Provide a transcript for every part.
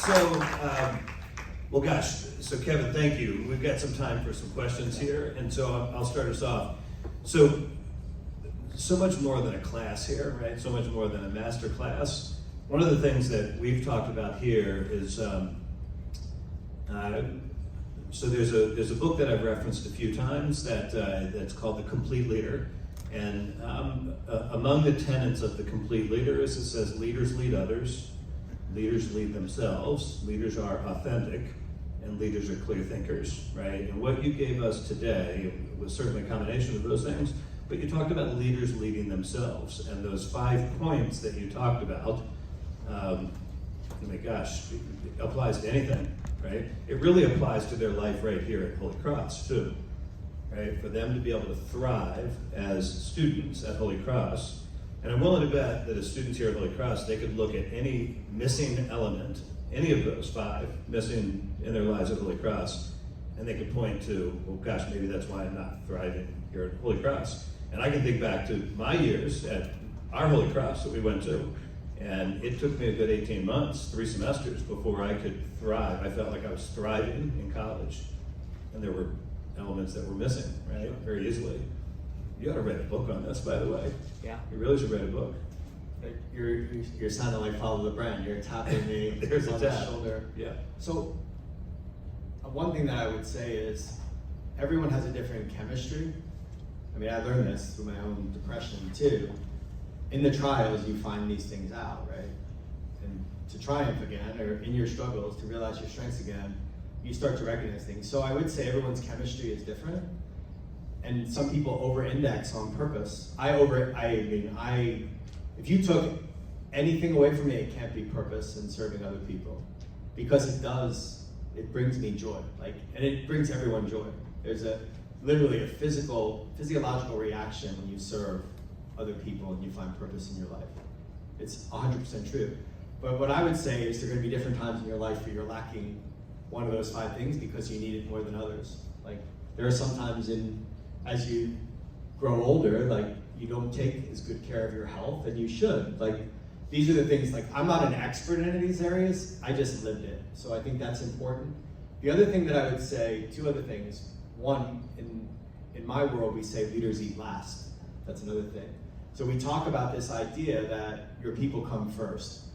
Well, gosh, so Kevin, thank you. We've got some time for some questions here, and so I'll start us off. So much more than a class here, right? So much more than a master class. One of the things that we've talked about here is, so there's a book that I've referenced a few times that's called The Complete Leader. And among the tenets of The Complete Leader is it says leaders lead others, leaders lead themselves, leaders are authentic, and leaders are clear thinkers, right? And what you gave us today was certainly a combination of those things, but you talked about leaders leading themselves, and those 5 points that you talked about, oh my gosh, it applies to anything, right? It really applies to their life right here at Holy Cross too, right? For them to be able to thrive as students at Holy Cross. And I'm willing to bet that as students here at Holy Cross, they could look at any missing element, any of those 5 missing in their lives at Holy Cross, and they could point to, well, gosh, maybe that's why I'm not thriving here at Holy Cross. And I can think back to my years at our Holy Cross that we went to, and it took me a good 18 months, 3 semesters, before I could thrive. I felt like I was thriving in college, and there were elements that were missing, right, very easily. You ought to write a book on this, by the way. Yeah. You really should write a book. You're sounding like Follow the Brand. You're tapping me There's on a the tap. shoulder. Yeah. So, one thing that I would say is everyone has a different chemistry. I mean, I learned this through my own depression too. In the trials, you find these things out, right? And to triumph again, or in your struggles, to realize your strengths again, you start to recognize things. So I would say everyone's chemistry is different. And some people over-index on purpose. If you took anything away from me, it can't be purpose and serving other people. Because it brings me joy. And it brings everyone joy. There's literally a physiological reaction when you serve other people and you find purpose in your life. It's 100% true. But what I would say is there are gonna be different times in your life where you're lacking one of those 5 things because you need it more than others. There are some times as you grow older, you don't take as good care of your health, and you should. These are the things, I'm not an expert in any of these areas, I just lived it. So I think that's important. The other thing that I would say, 2 other things. One, in my world, we say leaders eat last. That's another thing. So we talk about this idea that your people come first.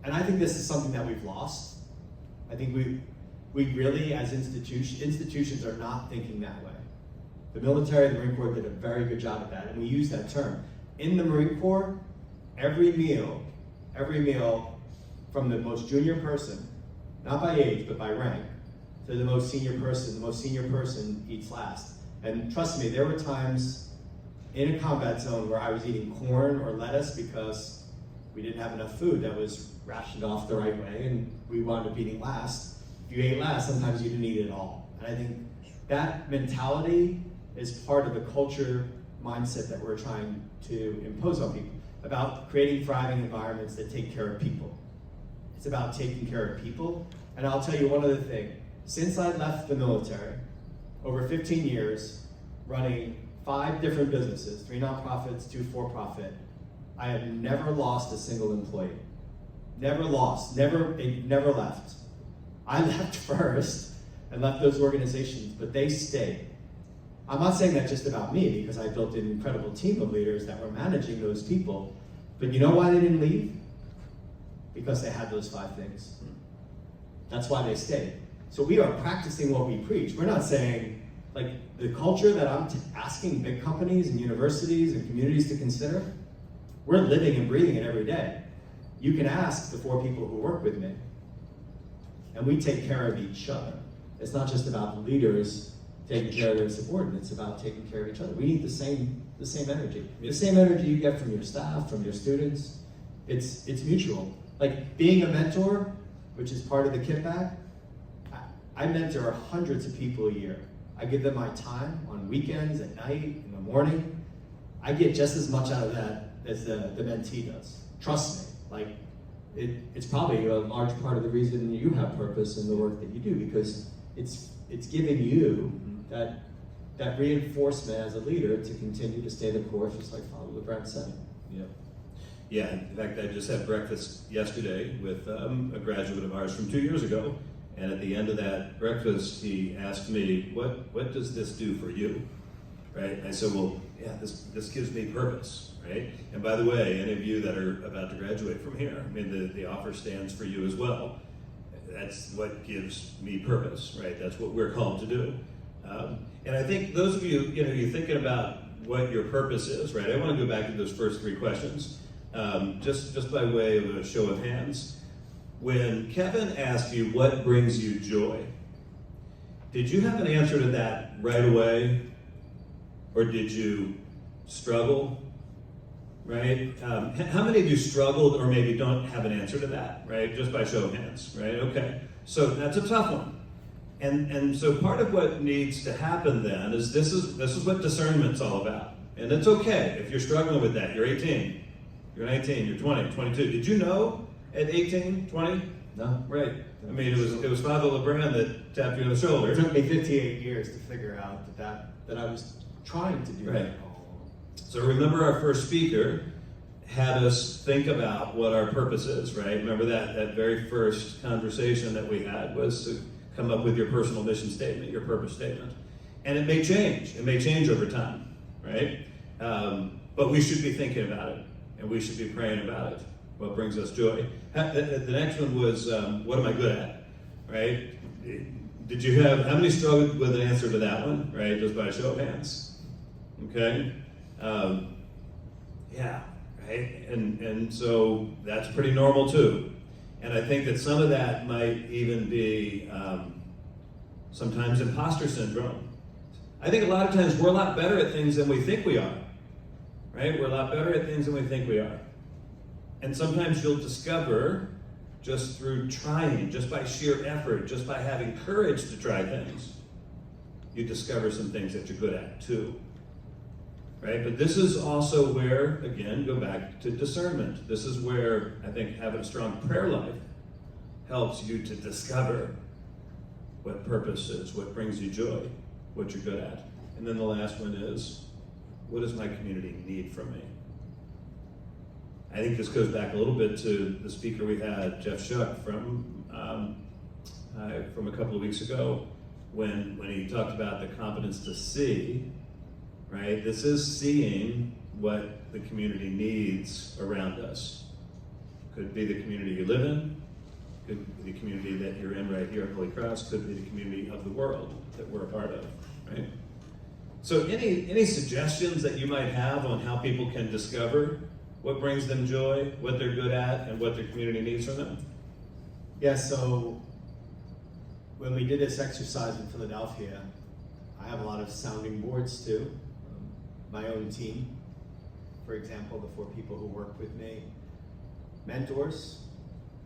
And I think this is something that we've lost. I think we really, as institutions are not thinking that way. The military, the Marine Corps did a very good job at that, and we use that term. In the Marine Corps, every meal from the most junior person, not by age, but by rank, to the most senior person eats last. And trust me, there were times in a combat zone where I was eating corn or lettuce because we didn't have enough food that was rationed off the right way, and we wound up eating last. If you ate last, sometimes you didn't eat it at all. And I think that mentality is part of the culture mindset that we're trying to impose on people, about creating thriving environments that take care of people. It's about taking care of people. And I'll tell you one other thing. Since I left the military, over 15 years, running 5 different businesses, 3 nonprofits, 2 for-profit, I have never lost a single employee. Never lost, never left. I left first and left those organizations, but they stayed. I'm not saying that just about me, because I built an incredible team of leaders that were managing those people. But you know why they didn't leave? Because they had those 5 things. That's why they stayed. So we are practicing what we preach. We're not saying, the culture that I'm asking big companies and universities and communities to consider, we're living and breathing it every day. You can ask the 4 people who work with me. And we take care of each other. It's not just about the leaders taking care of their subordinates, it's about taking care of each other. We need the same energy. The same energy you get from your staff, from your students. It's mutual. Being a mentor, which is part of the kit bag, I mentor hundreds of people a year. I give them my time on weekends, at night, in the morning. I get just as much out of that as the mentee does. Trust me. It's probably a large part of the reason you have purpose in the work that you do, because it's giving you that reinforcement as a leader to continue to stay the course, just like Father LeBrun said. Yeah. Yeah, in fact, I just had breakfast yesterday with a graduate of ours from 2 years ago, and at the end of that breakfast, he asked me, what does this do for you? Right? I said, well, yeah, this gives me purpose, right? And by the way, any of you that are about to graduate from here, I mean, the offer stands for you as well. That's what gives me purpose, right? That's what we're called to do. And I think those of you, you're thinking about what your purpose is, right? I want to go back to those first three questions, just by way of a show of hands. When Kevin asked you what brings you joy, did you have an answer to that right away? Or did you struggle, right? How many of you struggled or maybe don't have an answer to that, right? Just by show of hands, right? Okay, so that's a tough one. And so part of what needs to happen then is this is what discernment's all about. And it's okay if you're struggling with that. You're 18, you're 19, you're 20, 22. Did you know at 18, 20? No. Right. I mean, it was Father LeBrand that tapped you on the shoulder. It took me 58 years to figure out that I was trying to do right. that. So remember our first speaker had us think about what our purpose is, right? Remember that very first conversation that we had was to come up with your personal mission statement, your purpose statement. And it may change. It may change over time, right? But we should be thinking about it, and we should be praying about it. What brings us joy? The next one was, what am I good at, right? Did you how many struggled with an answer to that one, right? Just by a show of hands, okay? Yeah, right? And so that's pretty normal too. And I think that some of that might even be sometimes imposter syndrome. I think a lot of times we're a lot better at things than we think we are, right? We're a lot better at things than we think we are. And sometimes you'll discover just through trying, just by sheer effort, just by having courage to try things, you discover some things that you're good at too. Right? But this is also where, again, go back to discernment. This is where I think having a strong prayer life helps you to discover what purpose is, what brings you joy, what you're good at. And then the last one is, what does my community need from me? I think this goes back a little bit to the speaker we had, Jeff Shuck, from a couple of weeks ago, when he talked about the competence to see. Right? This is seeing what the community needs around us. Could be the community you live in, could be the community that you're in right here at Holy Cross, could be the community of the world that we're a part of, right? So any suggestions that you might have on how people can discover what brings them joy, what they're good at, and what their community needs from them? Yeah, so when we did this exercise in Philadelphia, I have a lot of sounding boards too. My own team, for example, the 4 people who work with me, mentors,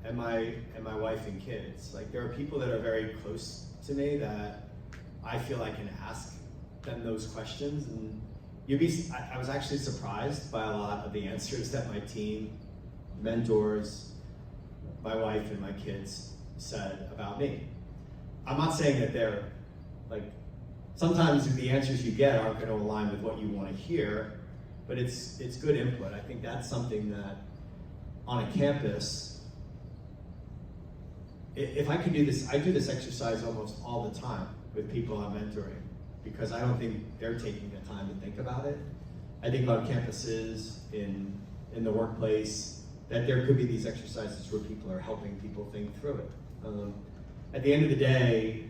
and my wife and kids. Like, there are people that are very close to me that I feel I can ask them those questions, and I was actually surprised by a lot of the answers that my team, mentors, my wife and my kids said about me. I'm not saying that they're like, sometimes the answers you get aren't going to align with what you want to hear, but it's good input. I think that's something that on a campus, if I could do this, I do this exercise almost all the time with people I'm mentoring, because I don't think they're taking the time to think about it. I think on campuses, in the workplace, that there could be these exercises where people are helping people think through it. At the end of the day,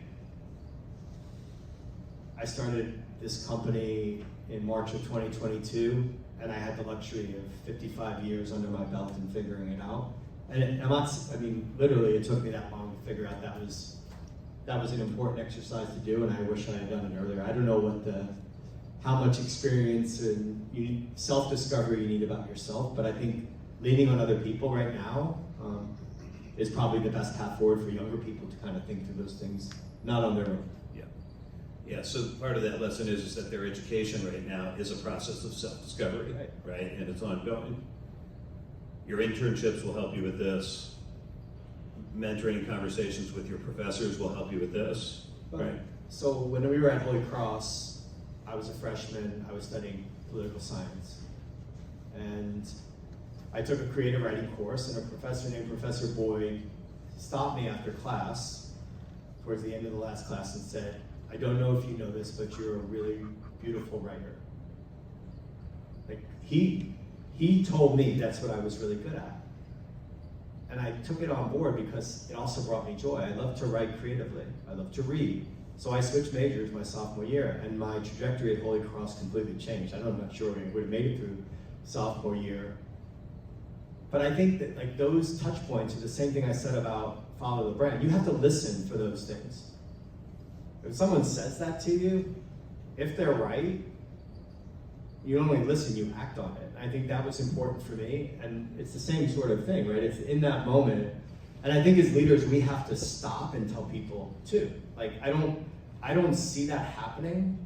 I started this company in March of 2022, and I had the luxury of 55 years under my belt and figuring it out. And literally it took me that long to figure out that was an important exercise to do, and I wish I had done it earlier. I don't know how much experience and self-discovery you need about yourself, but I think leaning on other people right now is probably the best path forward for younger people to kind of think through those things, not on their own. Yeah, so part of that lesson is that their education right now is a process of self-discovery, right? And it's ongoing. Your internships will help you with this. Mentoring conversations with your professors will help you with this, right? So when we were at Holy Cross, I was a freshman, I was studying political science. And I took a creative writing course, and a professor named Professor Boyd stopped me after class, towards the end of the last class, and said, I don't know if you know this, but you're a really beautiful writer. Like, he told me that's what I was really good at. And I took it on board because it also brought me joy. I love to write creatively. I love to read. So I switched majors my sophomore year, and my trajectory at Holy Cross completely changed. I'm not sure I would have made it through sophomore year. But I think that like those touch points are the same thing I said about follow the brand. You have to listen for those things. If someone says that to you, if they're right, you don't only listen, you act on it. I think that was important for me, and it's the same sort of thing, right? It's in that moment. And I think as leaders, we have to stop and tell people too. Like, I don't see that happening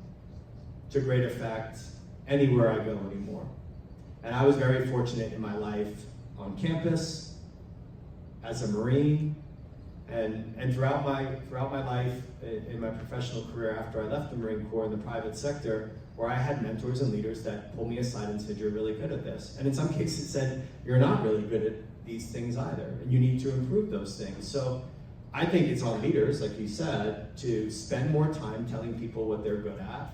to great effect anywhere I go anymore. And I was very fortunate in my life on campus, as a Marine, and throughout my life in my professional career after I left the Marine Corps in the private sector, where I had mentors and leaders that pulled me aside and said, you're really good at this. And in some cases said, you're not really good at these things either, and you need to improve those things. So I think it's on leaders, like you said, to spend more time telling people what they're good at,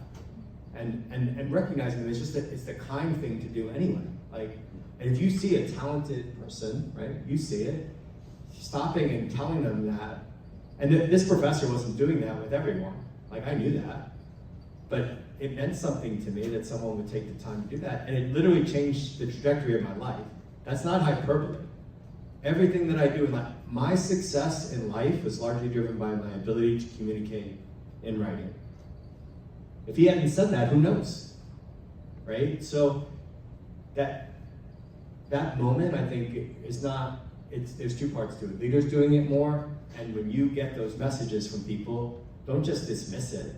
and recognizing that it's the kind thing to do anyway. Like, and if you see a talented person, right, you see it, stopping and telling them that, and this professor wasn't doing that with everyone, like I knew that, but it meant something to me that someone would take the time to do that, and it literally changed the trajectory of my life. That's not hyperbole. Everything that I do in life, my success in life was largely driven by my ability to communicate in writing. If he hadn't said that, who knows, right? So that moment, I think, is not, there's two parts to it. Leaders doing it more, and when you get those messages from people, don't just dismiss it.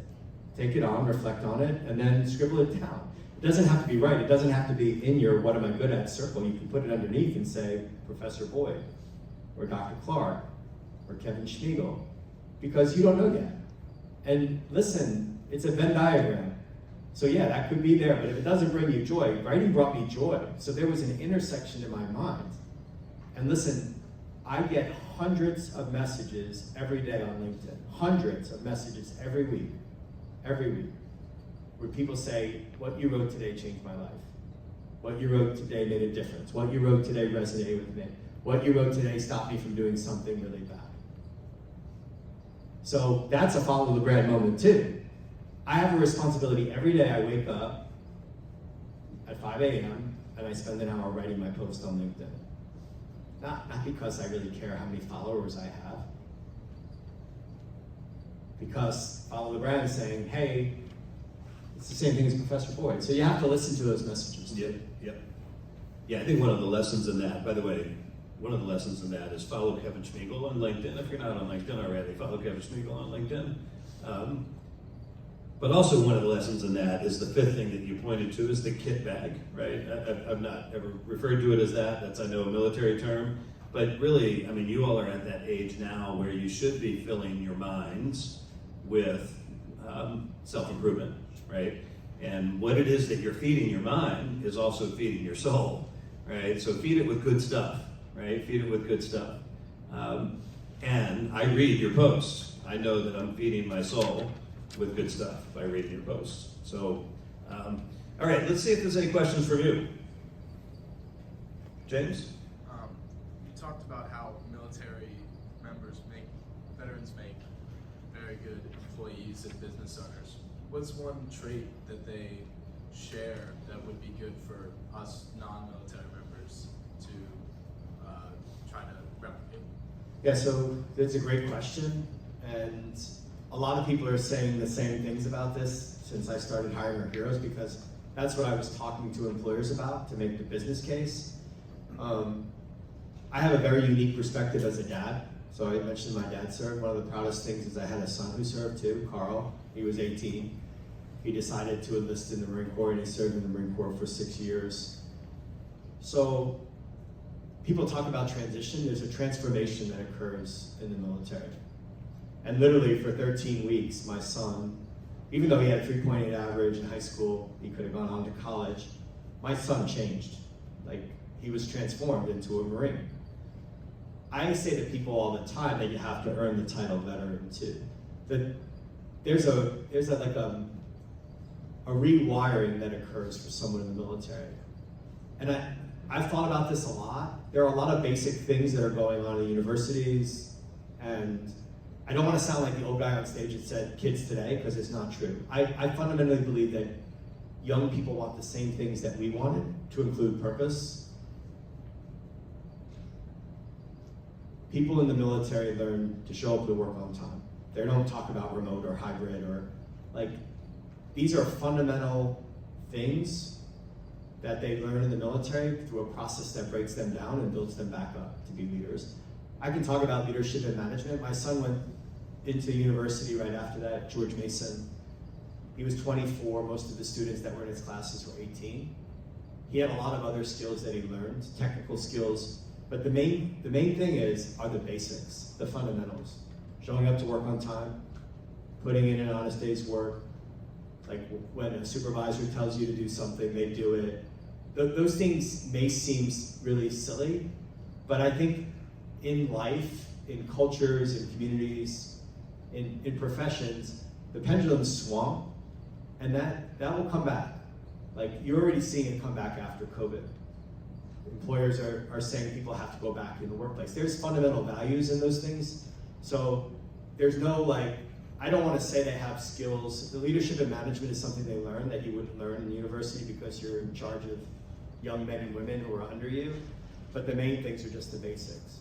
Take it on, reflect on it, and then scribble it down. It doesn't have to be right. It doesn't have to be in your what am I good at circle. You can put it underneath and say Professor Boyd, or Dr. Clark, or Kevin Schmiegel, because you don't know yet. And listen, it's a Venn diagram. So yeah, that could be there, but if it doesn't bring you joy, writing brought me joy. So there was an intersection in my mind. And listen, I get hundreds of messages every day on LinkedIn, hundreds of messages every week, where people say, what you wrote today changed my life. What you wrote today made a difference. What you wrote today resonated with me. What you wrote today stopped me from doing something really bad. So that's a follow the brand moment too. I have a responsibility every day. I wake up at 5 a.m. and I spend an hour writing my post on LinkedIn. Not because I really care how many followers I have. Because follow the brand is saying, hey, it's the same thing as Professor Boyd. So you have to listen to those messages. Yep. Yeah, I think one of the lessons in that, by the way, one of the lessons in that is follow Kevin Schmiegel on LinkedIn. If you're not on LinkedIn already, follow Kevin Schmiegel on LinkedIn. But also one of the lessons in that is the fifth thing that you pointed to is the kit bag, right? I've not ever referred to it as that. That's, I know, a military term. But really, I mean, you all are at that age now where you should be filling your minds with self-improvement, right? And what it is that you're feeding your mind is also feeding your soul, right? So feed it with good stuff, right? Feed it with good stuff. And I read your posts. I know that I'm feeding my soul with good stuff by reading your posts. So, all right, let's see if there's any questions from you. James? You talked about how veterans make very good employees and business owners. What's one trait that they share that would be good for us non-military members to try to replicate? Yeah, so that's a great question, and a lot of people are saying the same things about this since I started hiring our heroes, because that's what I was talking to employers about to make the business case. I have a very unique perspective as a dad. So I mentioned my dad served. One of the proudest things is I had a son who served too, Carl. He was 18. He decided to enlist in the Marine Corps, and he served in the Marine Corps for 6 years. So people talk about transition. There's a transformation that occurs in the military. And literally for 13 weeks, my son, even though he had a 3.8 average in high school, he could have gone on to college, my son changed. Like, he was transformed into a Marine. I say to people all the time that you have to earn the title veteran too. That there's a rewiring that occurs for someone in the military. And I've thought about this a lot. There are a lot of basic things that are going on in universities, and I don't want to sound like the old guy on stage that said kids today, because it's not true. I fundamentally believe that young people want the same things that we wanted, to include purpose. People in the military learn to show up to work on time. They don't talk about remote or hybrid or these are fundamental things that they learn in the military through a process that breaks them down and builds them back up to be leaders. I can talk about leadership and management. My son went into university right after that, George Mason. He was 24, most of the students that were in his classes were 18. He had a lot of other skills that he learned, technical skills, but the main thing are the basics, the fundamentals. Showing up to work on time, putting in an honest day's work, like when a supervisor tells you to do something, they do it. Those things may seem really silly, but I think in life, in cultures, in communities, in professions, the pendulum swung, and that will come back. Like, you're already seeing it come back after COVID. Employers are saying people have to go back in the workplace. There's fundamental values in those things. So there's no I don't want to say they have skills. The leadership and management is something they learn that you wouldn't learn in university because you're in charge of young men and women who are under you. But the main things are just the basics.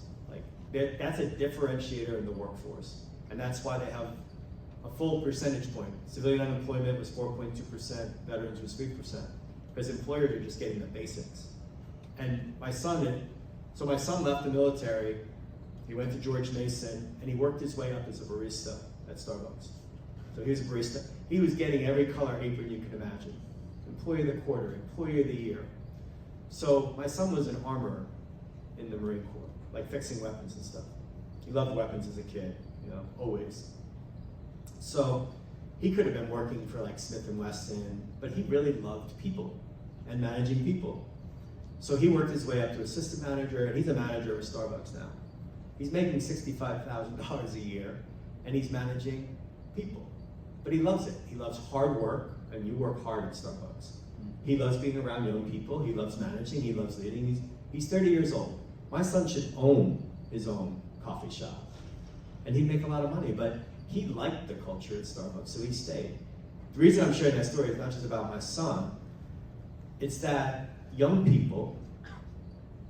That's a differentiator in the workforce. And that's why they have a full percentage point. Civilian unemployment was 4.2%, veterans was 3%. Because employers are just getting the basics. And my son left the military, he went to George Mason, and he worked his way up as a barista at Starbucks. So he was a barista. He was getting every color apron you could imagine. Employee of the quarter, employee of the year. So my son was an armorer in the Marine Corps, fixing weapons and stuff. He loved weapons as a kid, always. So he could have been working for Smith & Wesson, but he really loved people and managing people. So he worked his way up to assistant manager, and he's a manager of Starbucks now. He's making $65,000 a year, and he's managing people. But he loves it. He loves hard work, and you work hard at Starbucks. He loves being around young people. He loves managing. He loves leading. He's 30 years old. My son should own his own coffee shop, and he'd make a lot of money, but he liked the culture at Starbucks, so he stayed. The reason I'm sharing that story is not just about my son. It's that young people,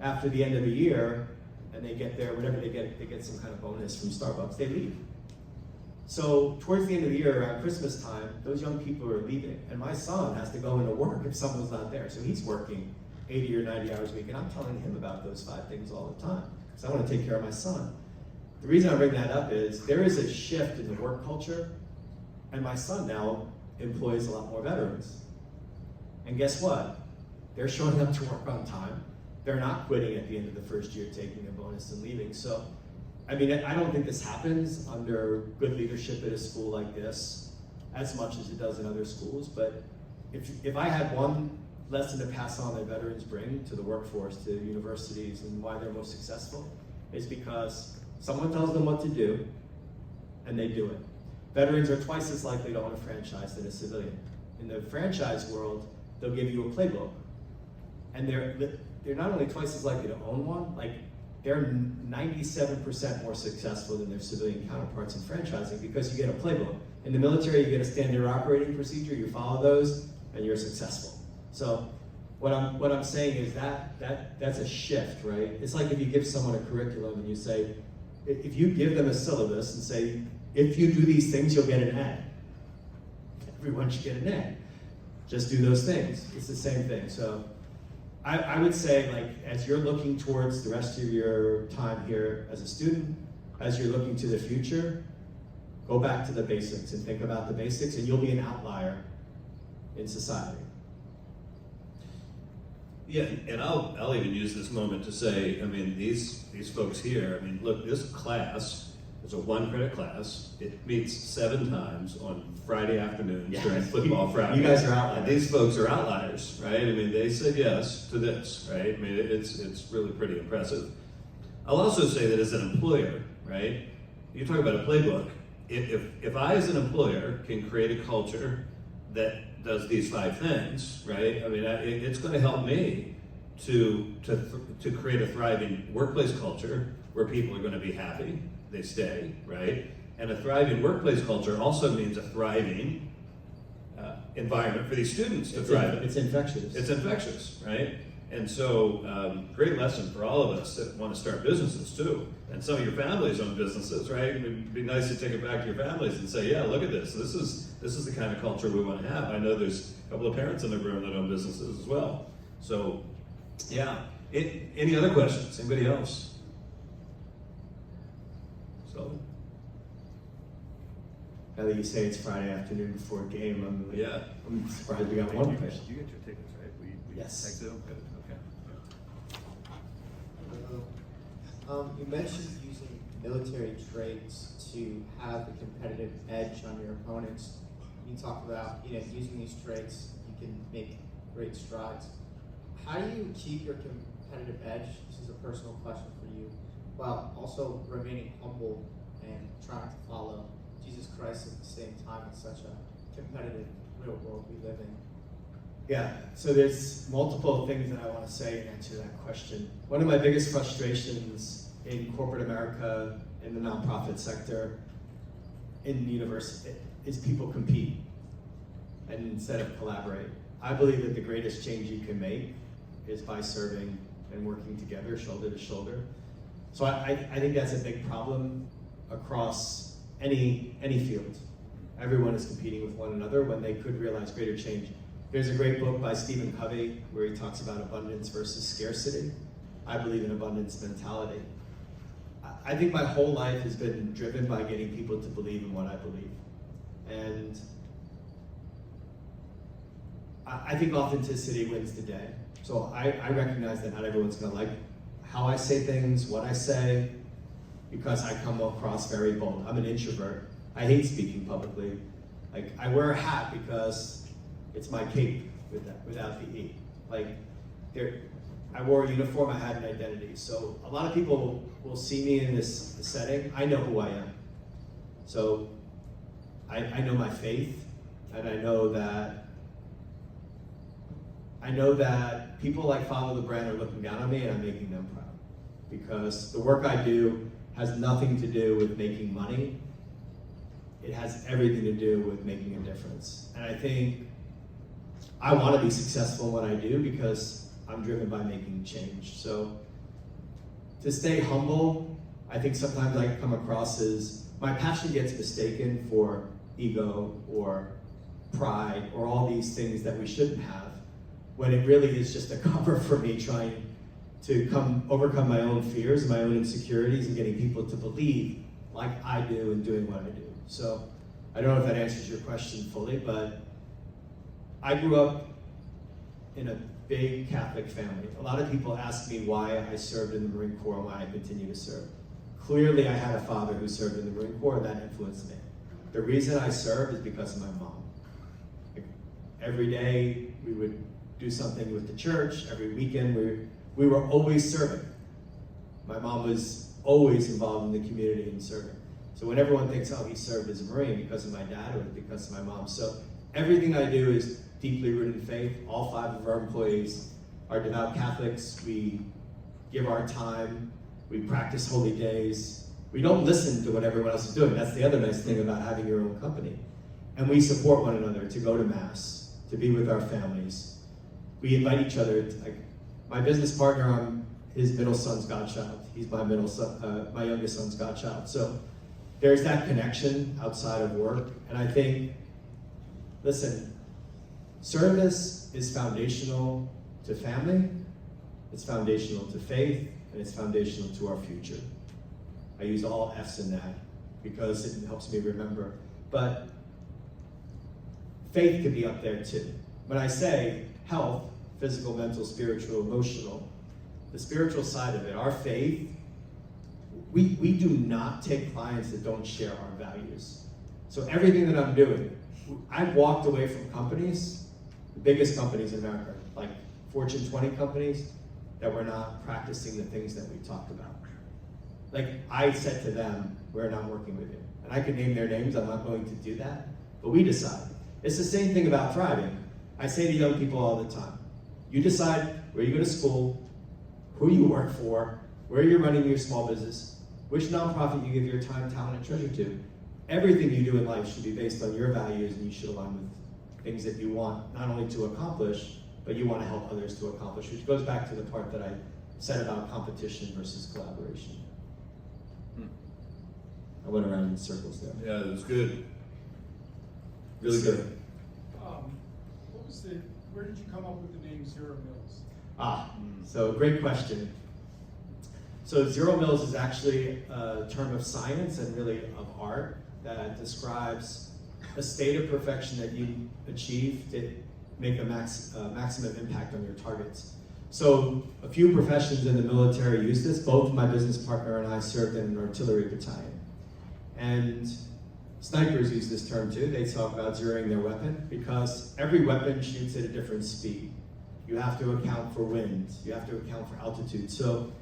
after the end of the year, and they get their, whatever they get some kind of bonus from Starbucks, they leave. So towards the end of the year, around Christmas time, those young people are leaving, and my son has to go into work if someone's not there. So he's working 80 or 90 hours a week, and I'm telling him about those 5 things all the time, because I want to take care of my son. The reason I bring that up is there is a shift in the work culture, and my son now employs a lot more veterans. And guess what? They're showing up to work on time. They're not quitting at the end of the first year, taking a bonus and leaving. So, I don't think this happens under good leadership at a school like this as much as it does in other schools. But if I had one lesson to pass on that veterans bring to the workforce, to universities, and why they're most successful, is because someone tells them what to do, and they do it. Veterans are twice as likely to own a franchise than a civilian. In the franchise world, they'll give you a playbook, and they're not only twice as likely to own one, they're 97% more successful than their civilian counterparts in franchising because you get a playbook. In the military, you get a standard operating procedure, you follow those, and you're successful. So what I'm saying is that's a shift, right? It's like if you give someone a curriculum and you say, if you give them a syllabus and say, if you do these things, you'll get an A. Everyone should get an A. Just do those things. It's the same thing. So I would say, as you're looking towards the rest of your time here as a student, as you're looking to the future, go back to the basics and think about the basics, and you'll be an outlier in society. Yeah, and I'll even use this moment to say, these folks here, look, this class It's a 1-credit class. It meets 7 times on Friday afternoons Yeah. during football Friday. You guys are outliers. And these folks are outliers, right? I mean, they said yes to this, right? I mean, it's really pretty impressive. I'll also say that as an employer, right? You talk about a playbook. If I, as an employer, can create a culture that does these 5 things, right? I mean, it's going to help me to create a thriving workplace culture where people are going to be happy, they stay, right? And a thriving workplace culture also means a thriving environment for these students to thrive in. It's infectious. It's infectious, right? And so, great lesson for all of us that want to start businesses too. And some of your families own businesses, right? It'd be nice to take it back to your families and say, yeah, look at this. This is the kind of culture we want to have. I know there's a couple of parents in the room that own businesses as well. So, yeah. Any other questions? Anybody else? So, Now that you say it's Friday afternoon before a game, I'm surprised we got one question. You get your tickets, right? We Yes. exit them? Good, okay. You mentioned using military traits to have a competitive edge on your opponents. You talked about, using these traits, you can make great strides. How do you keep your competitive edge? This is a personal question for you, while also remaining humble and trying to follow Jesus Christ at the same time in such a competitive real world we live in? Yeah, so there's multiple things that I want to say in answer to that question. One of my biggest frustrations in corporate America, in the nonprofit sector, in the university, is people compete and instead of collaborate. I believe that the greatest change you can make is by serving and working together, shoulder to shoulder. So I think that's a big problem across any field. Everyone is competing with one another when they could realize greater change. There's a great book by Stephen Covey where he talks about abundance versus scarcity. I believe in abundance mentality. I think my whole life has been driven by getting people to believe in what I believe. And I think authenticity wins the day. So I recognize that not everyone's gonna like how I say things, what I say, because I come across very bold. I'm an introvert. I hate speaking publicly. Like, I wear a hat because it's my cape without the E. Like, I wore a uniform, I had an identity. So a lot of people will see me in this setting. I know who I am. So I know my faith, and I know that people like Follow the Brand are looking down on me, and I'm making them proud. Because the work I do has nothing to do with making money. It has everything to do with making a difference. And I think I want to be successful in what I do because I'm driven by making change. So to stay humble, I think sometimes I come across as my passion gets mistaken for ego or pride or all these things that we shouldn't have, when it really is just a cover for me trying to overcome my own fears, my own insecurities, and getting people to believe like I do and doing what I do. So I don't know if that answers your question fully, but I grew up in a big Catholic family. A lot of people ask me why I served in the Marine Corps and why I continue to serve. Clearly, I had a father who served in the Marine Corps, and that influenced me. The reason I served is because of my mom. Like, every day we would do something with the church. Every weekend we were always serving. My mom was always involved in the community and serving. So when everyone thinks, oh, he served as a Marine because of my dad or because of my mom. So everything I do is deeply rooted in faith. All 5 of our employees are devout Catholics. We give our time. We practice holy days. We don't listen to what everyone else is doing. That's the other nice thing about having your own company. And we support one another to go to Mass, to be with our families. We invite each other to, like, my business partner, I'm his middle son's godchild. He's my my youngest son's godchild. So there's that connection outside of work. And I think, listen, service is foundational to family, it's foundational to faith, and it's foundational to our future. I use all F's in that because it helps me remember. But faith could be up there too. When I say health, physical, mental, spiritual, emotional, the spiritual side of it, our faith, we do not take clients that don't share our values. So everything that I'm doing, I've walked away from companies, the biggest companies in America, like Fortune 20 companies, that were not practicing the things that we talked about. Like I said to them, we're not working with you. And I could name their names, I'm not going to do that, but we decide. It's the same thing about thriving. I say to young people all the time, you decide where you go to school, who you work for, where you're running your small business, which nonprofit you give your time, talent, and treasure to. Everything you do in life should be based on your values, and you should align with things that you want not only to accomplish, but you want to help others to accomplish, which goes back to the part that I said about competition versus collaboration. I went around in circles there. Yeah, it was good. Really good. Where did you come up with the name ZeroMils? So great question. So ZeroMils is actually a term of science and really of art that describes a state of perfection that you achieve to make a maximum impact on your targets. So a few professions in the military use this. Both my business partner and I served in an artillery battalion. And snipers use this term too. They talk about zeroing their weapon because every weapon shoots at a different speed. You have to account for wind. You have to account for altitude. So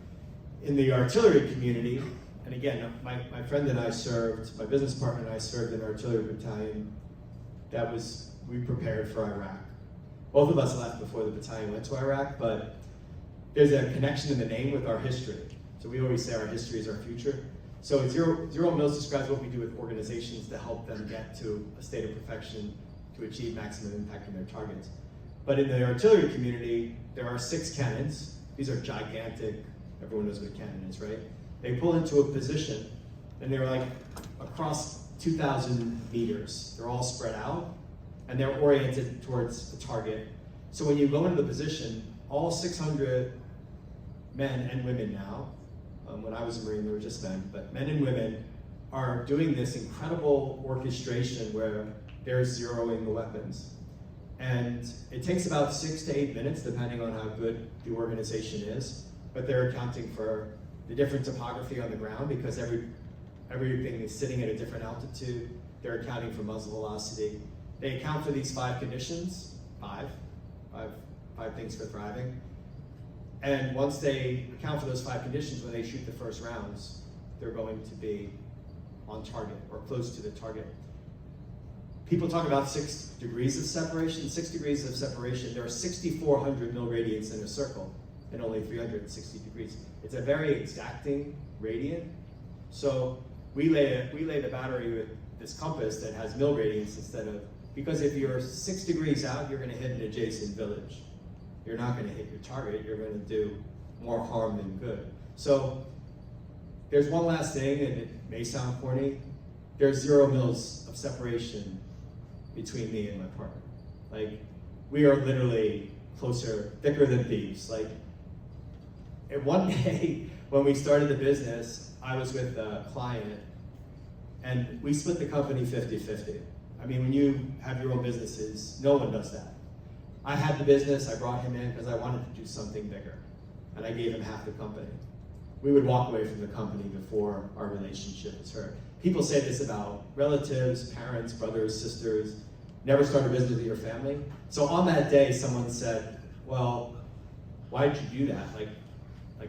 in the artillery community, and again, my friend and I served, my business partner and I served in an artillery battalion we prepared for Iraq. Both of us left before the battalion went to Iraq, but there's a connection in the name with our history. So we always say our history is our future. So ZeroMils describes what we do with organizations to help them get to a state of perfection to achieve maximum impact on their targets. But in the artillery community, there are 6 cannons. These are gigantic, everyone knows what a cannon is, right? They pull into a position and they're like across 2,000 meters. They're all spread out and they're oriented towards the target. So when you go into the position, all 600 men and women now, when I was a Marine, they were just men, but men and women are doing this incredible orchestration where they're zeroing the weapons. And it takes about 6 to 8 minutes, depending on how good the organization is, but they're accounting for the different topography on the ground because everything is sitting at a different altitude. They're accounting for muzzle velocity. They account for these 5 conditions, five things for thriving. And once they account for those 5 conditions, when they shoot the first rounds, they're going to be on target or close to the target. People talk about 6 degrees of separation. 6 degrees of separation, there are 6,400 mil radians in a circle and only 360 degrees. It's a very exacting radian. So we lay the battery with this compass that has mil radians instead of, because if you're 6 degrees out, you're gonna hit an adjacent village. You're not gonna hit your target, you're gonna do more harm than good. So there's one last thing, and it may sound corny. There's 0 mils of separation between me and my partner. Like, we are literally closer, thicker than thieves. Like, and one day when we started the business, I was with a client and we split the company 50-50. I mean, when you have your own businesses, no one does that. I had the business, I brought him in because I wanted to do something bigger, and I gave him half the company. We would walk away from the company before our relationship was hurt. People say this about relatives, parents, brothers, sisters, never start a business with your family. So on that day, someone said, well, why did you do that? Like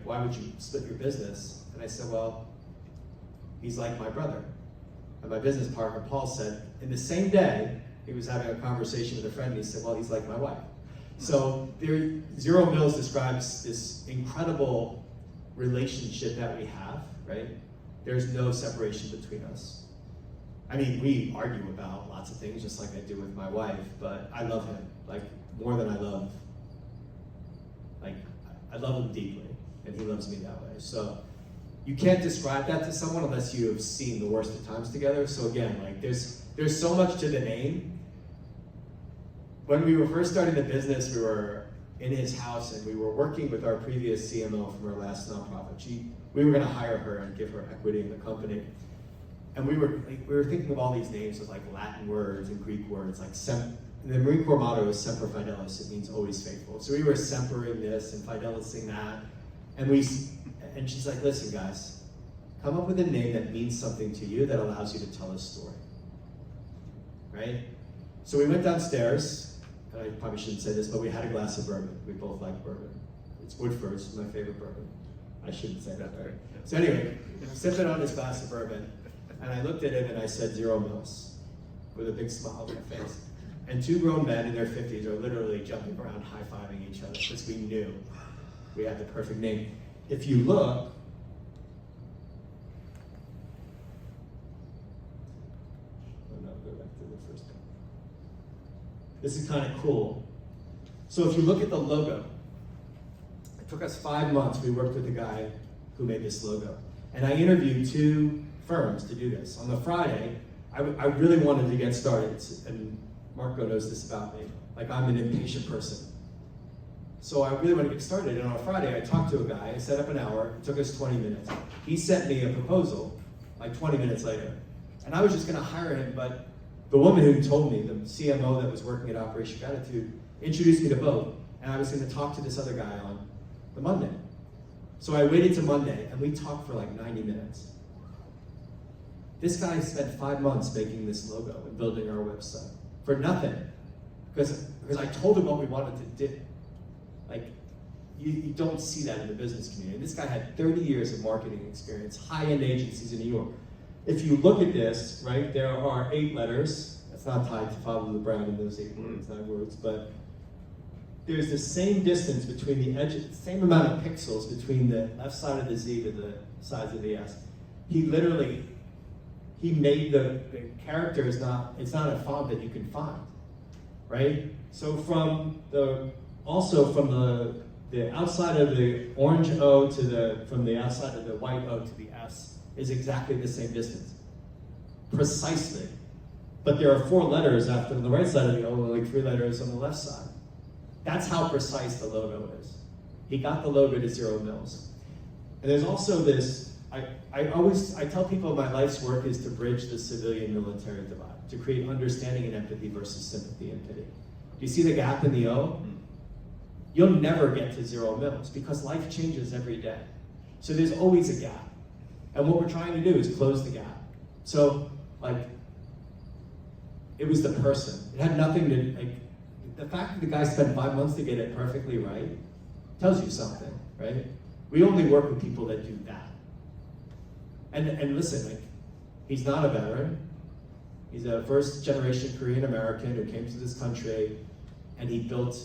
why would you split your business? And I said, well, he's like my brother. And my business partner, Paul, said, in the same day, he was having a conversation with a friend, and he said, well, he's like my wife. So ZeroMils describes this incredible relationship that we have, right? There's no separation between us. I mean, we argue about lots of things, just like I do with my wife, but I love him, like, more than I love him deeply, and he loves me that way. So you can't describe that to someone unless you have seen the worst of times together. So again, like, there's so much to the name. When we were first starting the business, we were in his house and we were working with our previous CMO from our last nonprofit. We were going to hire her and give her equity in the company. And we were thinking of all these names with like Latin words and Greek words, like the Marine Corps motto is Semper Fidelis. It means always faithful. So we were Semper in this and Fidelising that. And she's like, listen guys, Come up with a name that means something to you that allows you to tell a story, right? So we went downstairs, and I probably shouldn't say this, but we had a glass of bourbon. We both like bourbon. It's Woodford's, it's my favorite bourbon. I shouldn't say that, right? So anyway, I'm sipping on this glass of bourbon, and I looked at it and I said ZeroMils with a big smile on my face. And two grown men in their 50s are literally jumping around high-fiving each other because we knew we had the perfect name. If you look, go back to the first one. This is kind of cool. So if you look at the logo, it took us 5 months. We worked with the guy who made this logo. And I interviewed 2 firms to do this. On the Friday, I really wanted to get started. And Marco knows this about me. Like, I'm an impatient person. So I really wanted to get started. And on a Friday, I talked to a guy. I set up an hour. It took us 20 minutes. He sent me a proposal like 20 minutes later. And I was just going to hire him, but the woman who told me, the CMO that was working at Operation Gratitude, introduced me to both, and I was going to talk to this other guy on the Monday. So I waited till Monday, and we talked for like 90 minutes. This guy spent 5 months making this logo and building our website for nothing, because I told him what we wanted to do. Like, you don't see that in the business community. And this guy had 30 years of marketing experience, high-end agencies in New York. If you look at this, right, there are 8 letters. That's not tied to Father Brown in those 8 words, 9 words, but there's the same distance between the edges, same amount of pixels between the left side of the Z to the sides of the S. He made the character it's not a font that you can find, right? So from the outside of the orange O from the outside of the white O to the S is exactly the same distance, precisely. But there are 4 letters after the right side of the O, like 3 letters on the left side. That's how precise the logo is. He got the logo to ZeroMils. And there's also this, I tell people my life's work is to bridge the civilian-military divide, to create understanding and empathy versus sympathy and pity. Do you see the gap in the O? You'll never get to ZeroMils because life changes every day. So there's always a gap. And what we're trying to do is close the gap. So, like, it was the person. It had nothing to, like, the fact that the guy spent 5 months to get it perfectly right tells you something, right? We only work with people that do that. And listen, like, he's not a veteran. He's a first-generation Korean American who came to this country, and he built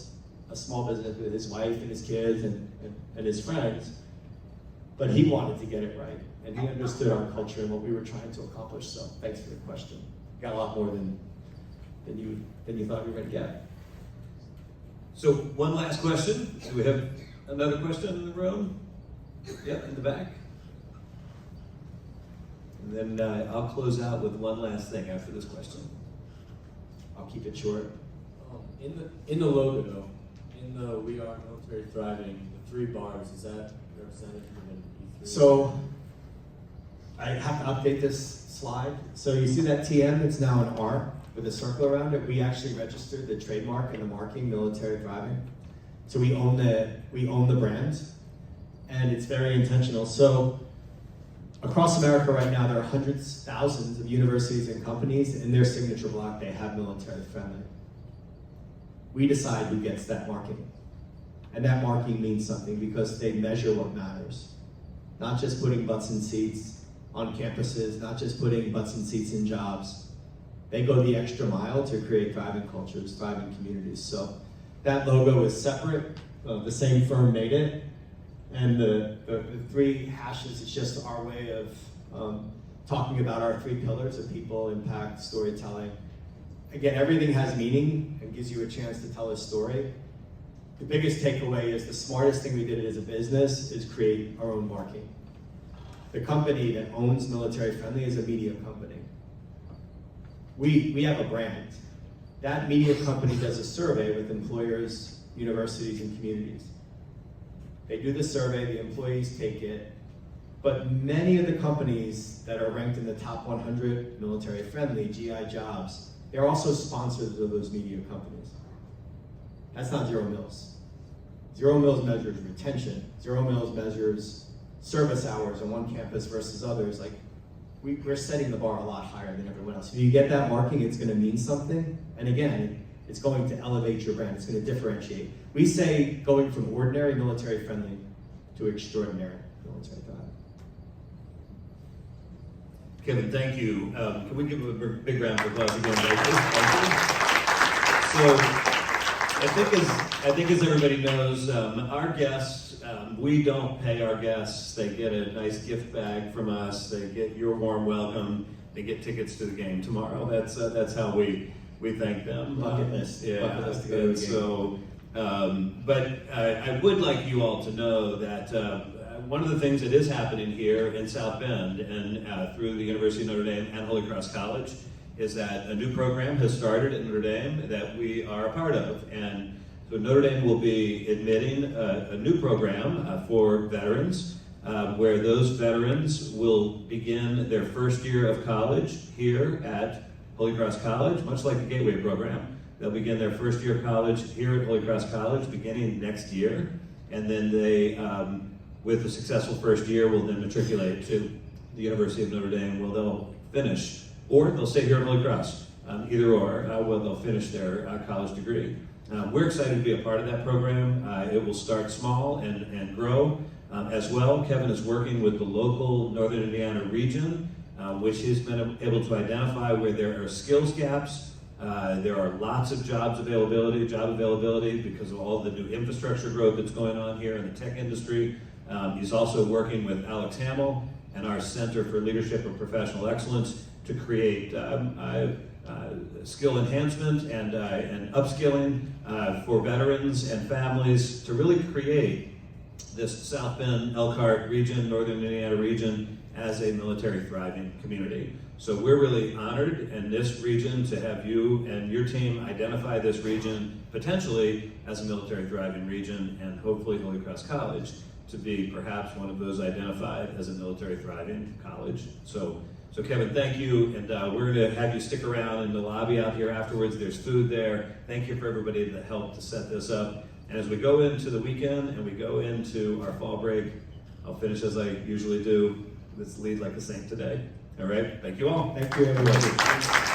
a small business with his wife and his kids and his friends, but he wanted to get it right, and he understood our culture and what we were trying to accomplish. So thanks for the question. Got a lot more than you thought you were going to get. So one last question. Do we have another question in the room? Yep, in the back. And then I'll close out with one last thing after this question. I'll keep it short. In the logo, in the "We Are Military Thriving," the 3 bars, is that representative of E3? So I have to update this slide. So you see that TM, it's now an R with a circle around it. We actually registered the trademark and the marking, Military Thriving. So we own the brand, and it's very intentional. So across America right now, there are hundreds, thousands of universities and companies. In their signature block, they have military friendly. We decide who gets that marking. And that marking means something because they measure what matters. Not just putting butts in seats on campuses, not just putting butts in seats in jobs. They go the extra mile to create thriving cultures, thriving communities. So that logo is separate. The same firm made it. And the 3 hashes is just our way of talking about our 3 pillars of people, impact, storytelling. Again, everything has meaning and gives you a chance to tell a story. The biggest takeaway is the smartest thing we did as a business is create our own marking. The company that owns Military Friendly is a media company. We have a brand. That media company does a survey with employers, universities, and communities. They do the survey, the employees take it, but many of the companies that are ranked in the top 100, Military Friendly, GI Jobs, they're also sponsors of those media companies. That's not ZeroMils. ZeroMils measures retention. ZeroMils measures service hours on one campus versus others, like we're setting the bar a lot higher than everyone else. If you get that marking, it's going to mean something. And again, it's going to elevate your brand. It's going to differentiate. We say going from ordinary military friendly to extraordinary military friendly. Kevin, thank you. Can we give a big round of applause again? Thank you. So, I think as everybody knows, our guests, we don't pay our guests. They get a nice gift bag from us. They get your warm welcome. They get tickets to the game tomorrow. That's how we thank them. Bucket list. Yeah. Bucket list to go to the game. So, but I would like you all to know that one of the things that is happening here in South Bend and through the University of Notre Dame and Holy Cross College is that a new program has started at Notre Dame that we are a part of. And so Notre Dame will be admitting a new program for veterans where those veterans will begin their first year of college here at Holy Cross College, much like the Gateway program. They'll begin their first year of college here at Holy Cross College beginning next year. And then they, with a successful first year, will then matriculate to the University of Notre Dame where they'll finish, or they'll stay here at Holy Cross, either or, where they'll finish their college degree. We're excited to be a part of that program. It will start small and grow as well. Kevin is working with the local Northern Indiana region, which has been able to identify where there are skills gaps. There are lots of job availability because of all the new infrastructure growth that's going on here in the tech industry. He's also working with Alex Hamill and our Center for Leadership and Professional Excellence to create skill enhancement and upskilling for veterans and families to really create this South Bend, Elkhart region, Northern Indiana region as a military thriving community. So we're really honored in this region to have you and your team identify this region potentially as a military thriving region, and hopefully Holy Cross College to be perhaps one of those identified as a military thriving college. So Kevin, thank you, and we're going to have you stick around in the lobby out here afterwards. There's food there. Thank you for everybody that helped to set this up. And as we go into the weekend and we go into our fall break, I'll finish as I usually do. Let's lead like a saint today. All right, thank you all. Thank you, everybody.